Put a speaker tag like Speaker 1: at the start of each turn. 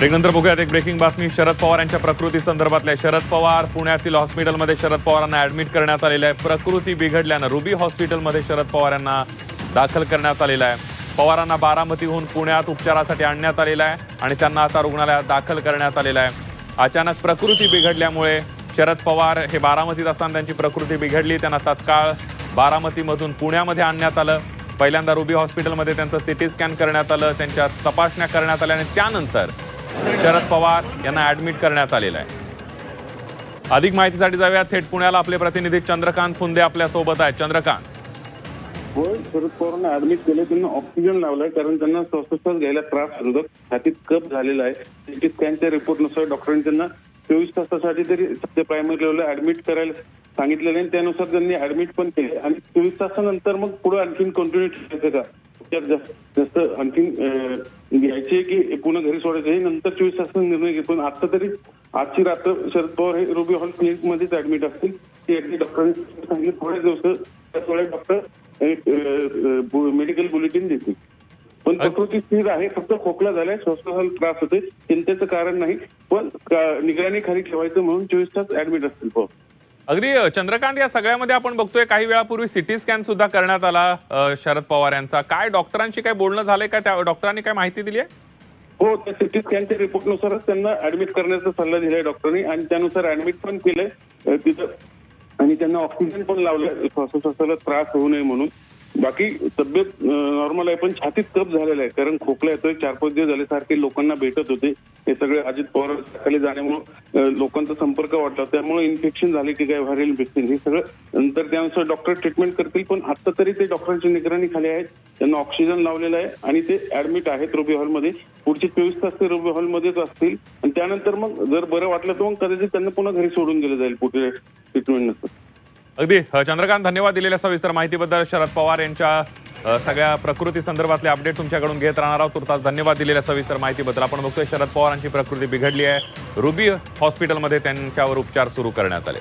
Speaker 1: त्यानंतर बघूयात एक ब्रेकिंग बातमी शरद पवार यांच्या प्रकृती संदर्भातल्या। शरद पवार पुण्यातील हॉस्पिटलमध्ये शरद पवारांना ऍडमिट करण्यात आलेलं आहे। प्रकृती बिघडल्यानं रुबी हॉस्पिटलमध्ये शरद पवार यांना दाखल करण्यात आलेलं आहे। पवारांना बारामतीहून पुण्यात उपचारासाठी आणण्यात आलेलं आहे आणि त्यांना आता रुग्णालयात दाखल करण्यात आलेलं आहे। अचानक प्रकृती बिघडल्यामुळे शरद पवार हे बारामतीत असताना त्यांची प्रकृती बिघडली, त्यांना तात्काळ बारामतीमधून पुण्यामध्ये आणण्यात आलं। पहिल्यांदा रुबी हॉस्पिटलमध्ये त्यांचं सिटी स्कॅन करण्यात आलं, त्यांच्या तपासण्या करण्यात आल्या आणि त्यानंतर शरद पवार यांना ऍडमिट करण्यात आलेलं आहे। अधिक माहितीसाठी जाऊया थेट पुण्याला। आपले प्रतिनिधी चंद्रकांत फुंदे आपल्या सोबत आहेत। चंद्रकांत,
Speaker 2: होय, शरद पवारांना ऍडमिट केले, त्यांना ऑक्सिजन लावलाय कारण त्यांना श्वासोच्छ्वास घ्यायला त्रास होतो, छातीत कप झालेला आहे। सिटी स्कॅनच्या रिपोर्टनुसार डॉक्टरांनी त्यांना 24 तासासाठी तरी सध्या प्रायमरी लेवलला ऍडमिट करायला सांगितलेलं आहे। त्यानुसार त्यांनी ऍडमिट पण केले आणि 24 तासानंतर मग पुढे आणखीन कंटिन्यू ठेवायचं का जास्त आणखीन घ्यायचे की पुन्हा घरी सोडायचे हे नंतर 24 तासाचा निर्णय घेतो। पण आता तरी आजची रात्र शरद पवार हे रुबी हॉल क्लिनिक मध्येच ऍडमिट असतील। ते अगदी डॉक्टरांनी सांगितले थोड्या दिवस डॉक्टर मेडिकल बुलेटिन देतील। पण प्रकृती स्थिर आहे, फक्त खोकला झालाय, श्वासोच्छ्वासाला त्रास होते, चिंतेचं कारण नाही, पण निगराणी खाली ठेवायचं म्हणून 24 तास ऍडमिट असतील।
Speaker 1: अगदी चंद्रकांत, या सगळ्यामध्ये आपण बघतोय काही वेळापूर्वी सिटी स्कॅन सुद्धा करण्यात आला शरद पवार यांचा। काय डॉक्टरांशी काय बोलणं झालंय का? त्या डॉक्टरांनी काय माहिती दिली आहे?
Speaker 2: हो, त्या सिटी स्कॅनच्या रिपोर्टनुसारच त्यांना ऍडमिट करण्याचा सल्ला दिलाय डॉक्टरांनी आणि त्यानुसार ऍडमिट पण केलंय तिथं आणि त्यांना ऑक्सिजन पण लावलंय श्वासोच्छ्वासाला त्रास होऊ नये म्हणून। बाकी तब्येत नॉर्मल आहे, पण छातीत कप झालेला आहे कारण खोकला येतोय। 4-5 दिवस झाले सारखे लोकांना भेटत होते, हे सगळे अजित पवार खाली जाण्यामुळे लोकांचा संपर्क वाढला, त्यामुळे इन्फेक्शन झाले की काय व्हायरल इन्फेक्शन हे सगळं नंतर त्यानुसार डॉक्टर ट्रीटमेंट करतील। पण आता तरी ते डॉक्टरांची निगराणी खाली आहेत, त्यांना ऑक्सिजन लावलेला आहे आणि ते ऍडमिट आहेत रुबी हॉलमध्ये। पुढचे 24 तास ते रुबी हॉलमध्येच असतील आणि त्यानंतर मग जर बरं वाटलं तर मग कदाचित त्यांना पुन्हा घरी सोडून दिलं जाईल पुढे ट्रीटमेंट नसतं।
Speaker 1: अगदी चंद्रकांत, धन्यवाद दिलेल्या सविस्तर माहितीबद्दल। शरद पवार यांच्या सगळ्या प्रकृती संदर्भातले अपडेट तुमच्याकडून घेत राहणार आहोत। तुर्तास धन्यवाद दिलेल्या सविस्तर माहितीबद्दल। आपण बघतोय शरद पवारांची प्रकृती बिघडली आहे, रुबी हॉस्पिटलमध्ये त्यांच्यावर उपचार सुरू करण्यात आले।